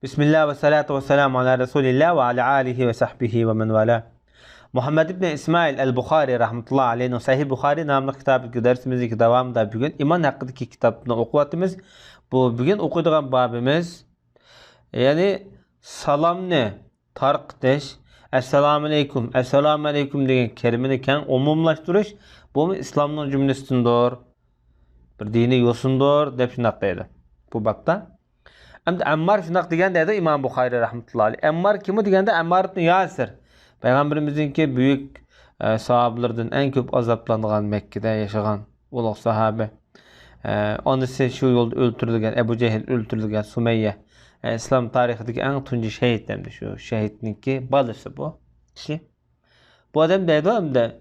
Bismillah ve salatu ve selamu ala Resulillah ve ala alihi ve sahbihi ve men vala. Muhammed ibn İsmail el-Bukhari rahmetullahi aleyhi Sahih Bukhari namlı kitabı dersimizdeki devamında bugün iman hakkındaki kitabını okuvatımız. Bu bugün okuyduğum babimiz yani salam ne? Tark deş. Esselamu aleyküm. Esselamu aleyküm degan kelimeni keng umumlaştırış. Bu İslam'ın cümlesindir. Bir dini yosundur dep şunaq deydi. Bu bakta. Hem de Ammar şunaq degan deydi İmam Bukhari rahmetullahi aleyhi. Ammar kimi degende Ammar ibn Yasir. Peygamberimizinki büyük sahabelerden en köp azaplanılan Mekke'de yaşayan ulaq sahabe. Onысы şu yolda öldürülgen Ebu Cehil öldürülgen Sümeyye. İslam tarihindeki en tuncu şehit demdi şu şehitninki balısı bu kişi. Bu adam dedi hem de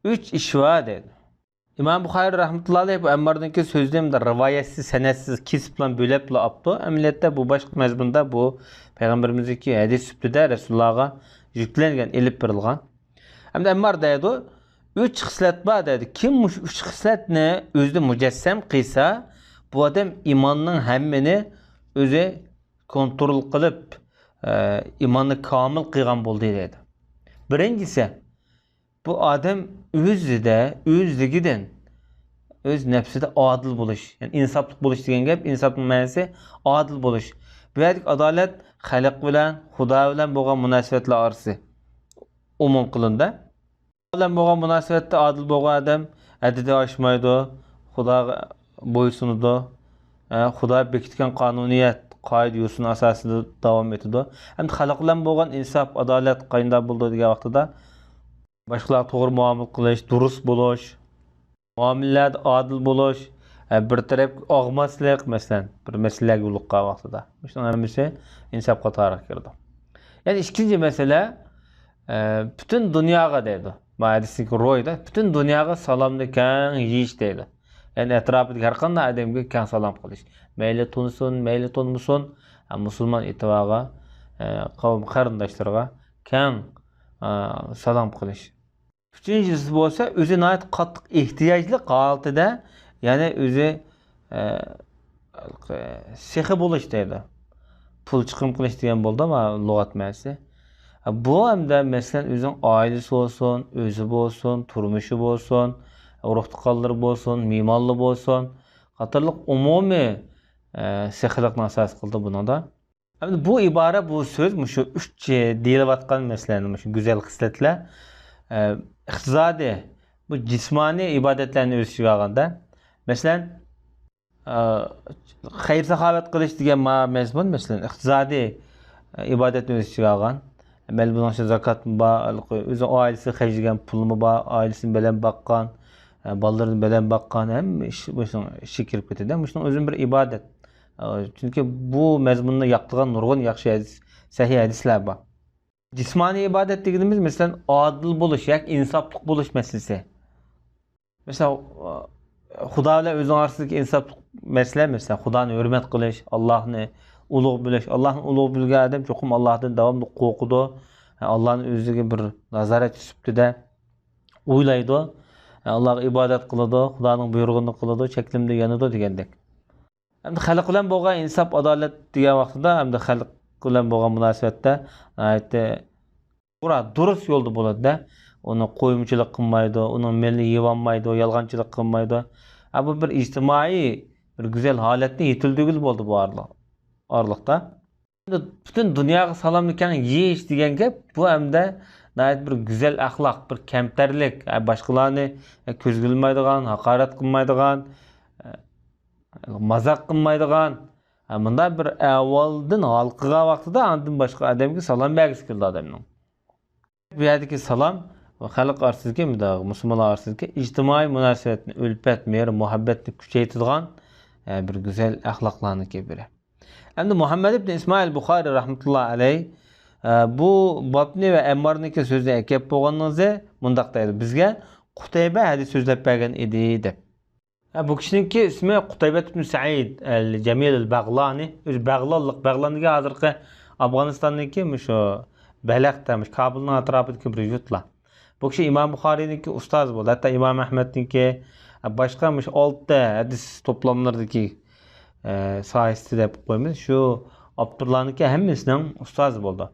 3 iş var dedi. İmam Bukhari rahmetullahi aleyhi bu Ammar'daki sözlüğümde rivayetsiz, senetsiz, kisiplan, bölepla aptı. Emniyette bu başka mezbunda bu Peygamberimizdeki hadis süptüde Resulullah'a yüklengen, elip birilgan. Hem de Ammar dedi 3 xislet var dedi. Kim 3 xislet ne özde mücessem kıysa bu adam imanının hemmini özü kontrol kılıp imanı kamil kıygan buldu dedi. Birincisi bu adam özlügiden öz nefside adil buluş. Yani insaplık buluş degen gap, insaplık ma'nasi adil buluş. Bu yerdik adalet xalq bilan, Xudo bilan bo'lgan munosabatlar orasi umum qilindi. Bilan bo'lgan munosabatda adil bo'lgan odam haddidan oshmaydi, Xudoga bo'ysunadi, Xudo bekitgan qonuniyat, qoida yo'sin asosida davom etadi. Hamda xalq bilan bo'lgan insof, adolat qayda bo'ldi degan vaqtida boshqalarga to'g'ri muomala qilish, durust bo'lish, muomalada adil bo'lish, bir taraf og'maslik, masalan, bir masalaga yo'liqqan vaqtida. Shundan hammasi insof qatoriga kirdi. Yani ikinci mesele bütün dunyoga deydi. Hadisdagi ro'yda bütün dunyoga salomni keng yeyish deydi. Yani etrafidagi har qanday odamga keng salom qilish. Mayli tunsin, mayli tunmasin, musulmon ittifoqi qavm qarindoshlarga keng salom qilish. Üçüncüsü bo'lsa, o'zine ait qattiq ehtiyojli holatida, ya'ni o'zi sehi bo'lish deydi. Pul chiqim qilish degan bo'ldi ama lug'at ma'nosi. Bu hamda masalan o'zining oilasi bo'lsin, o'zi bo'lsin, turmushi bo'lsin, urug' tuqqanlari bo'lsin, me'morli bo'lsin, qatorliq umumiy sehilikni asos qildi bunida. Endi bu ibora, bu so'z shu 3 deyilayotgan masalan, shu go'zal xislatlar iqtisodiy, bu jismoniy ibodatlarni o'z ichiga olganda, masalan, xayr saxovat qilish degan mazmun, masalan, iqtisodiy ibodatni o'z ichiga olgan. Bel bunun için zakat mı o'zi oilasi xarjlagan pulmi bor, oilasi bilan baqqan, bolalarni bilan baqqan, ham ishi kirib ketadi. Shundan o'zim bir ibodat. Chunki bu mazmunni yoqtirgan nurg'un yaxshi hadis, sahih hadislar bor. Jismoniy ibodat deganimiz masalan adil bo'lish yoki insofli bo'lish masalasi. Masalan, Xudo bilan o'zing orasidagi insofli masala, masalan, Xudoni hurmat qilish, Allohni ulug' bilish. Allohni ulug' bilgan odam cho'qim Allohdan davomli qo'rqidi. Allohning o'ziga bir nazorat tutibdi-da, o'ylaydi. Allohga ibodat qiladi, Xudoning buyrug'ini qiladi, cheklimda yanadi degandek. Hamda xalq bilan bo'lgan insof, adolat degan vaqtida, hamda xalq bilan bo'lgan munosabatda durust yo'lda bo'ladi-da. Uni qo'yimchilik qilmaydi, uning milli yevolmaydi, yolg'onchilik qilmaydi. Bu bir ijtimoiy bir go'zal holatni yetildigil bo'ldi bu orliqda. Bütün dunyoga salomni keng yeyish degan gap, bu hamda bir go'zal axloq, bir kamtarlik, boshqalarni ko'zga ilmaydigan, haqorat qilmaydigan, mazaq qilmaydigan, bunda bir avvaldan halqıga vaqtida andin boshqa odamga salom bergisi keldi odamning. Bu yerdagi salom va xalq orasidagi, musulmonlar orasidagi ijtimoiy munosabatni, ulfat, mehr, muhabbatni kuchaytiradigan bir go'zal axloqlarning biri. Endi Muhammed ibn İsmail Bukhari rahmetullahi aleyh bu babni ve Ammar'niki sözüne ekep bo'lganingizda mundaq deydi. Bizga Qutayba hadis so'zlab bergan edi deb. Bu kishininki ismi Qutayba ibn Sa'id al-Jamil al-Bag'lani. O'zi Bag'lonlik, Bag'loniga hozirgi Afg'onistonniki shu Balaqda, Kabulning atrofidagi bir yurtlar. Bu kishi Imom Buxoriyninki ustoz bo'ldi. Hatto Imom Ahmadninki boshqa 6 hadis to'plamlaridagi sayesinde deb qo'yamiz. Shu Abdullah'nınki hemmisinin ustazı oldu.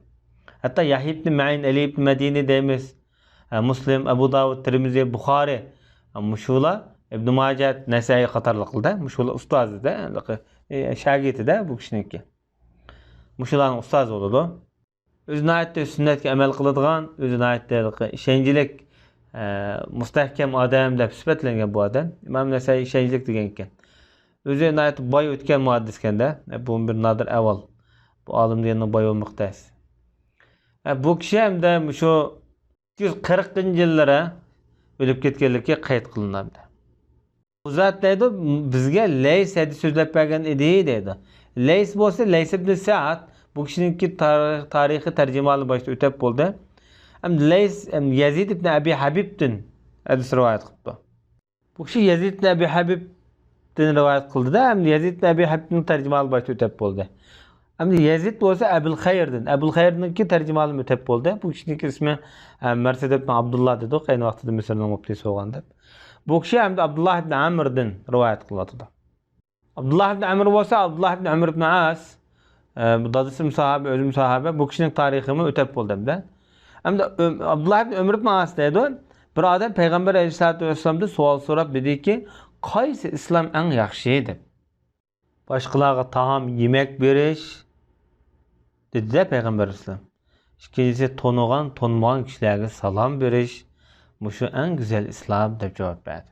Hatta Yahya ibn Ma'in, Ali ibn Medini deymiz. Muslim, Abu Davud, Tirmizi, Bukhari. Muşula İbn Majah, Nesai qatarlıqda. Muşula ustazı da, şagirdi de bu kişininki. Muşulanın ustazı oldu. Özüne ayetde sünnetke emel kılıdığan, özüne ayetde işencilik, mustahkem adam deb sifatlangan bu adam. İmam Nesai işencilik degan ekan. Özüne ayetde boy o'tgan muhaddisken de. Bu bir nadir avval. Bu alim deganning boy olmoqda. Bu kishi ham da shu 240 yillara o'lib ketganlikka qayd qilinadi. Bu zot deydi, bizga Lays hadis so'zlab bergan edi deydi. Lays bo'lsa Lays ibn Sa'd, bu kishiningki tarixiy tarjimani boshida o'tab bo'ldi. Ham Lays Yazid ibn Abi Habibdan hadis rivoyat qildi. Bu kishi Yazid ibn Abi Habibdan rivoyat qildi-da, ham Yazid ibn Abi Habibning tarjimani boshida o'tab bo'ldi. Hem Yazid bo'lsa Abul Xayrdan. Abul Xayrninki tarjimali o'tab bo'ldi. Bu kishining ismi Marsad ibn Abdullah dedi. Qayni vaqtida Misrning muftisi bo'lgan deb. Bu kishi ham Abdullah ibn Amrdan rivoyat qilyapti. Abdullah ibn Amr bo'lsa Abdullah ibn Amr ibn As, bu dadisi sahabe, özüm sahabe. Bu kishining tarixini o'tab bo'ldi-da. Hamda Abdullah ibn Amr ibn As dedi. Bir odam Payg'ambar alayhisolatu vasallamdan savol so'rab dediki, qaysi islom eng yaxshi deb. Boshqalarga taom, yemek berish dedi Peygamber İslam. İkincisi tonuğan, tonmagan kişilerge salam veriş. Bu şu en güzel İslam deb cevap verdi.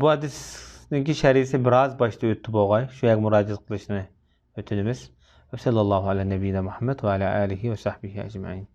Bu hadisninki şerisi biraz başta öttü boğay. Şu yak müracaat kılışını ötünümüz. Ve sallallahu ala nebiyyina Muhammed ve ala alihi ve sahbihi ecmaîn.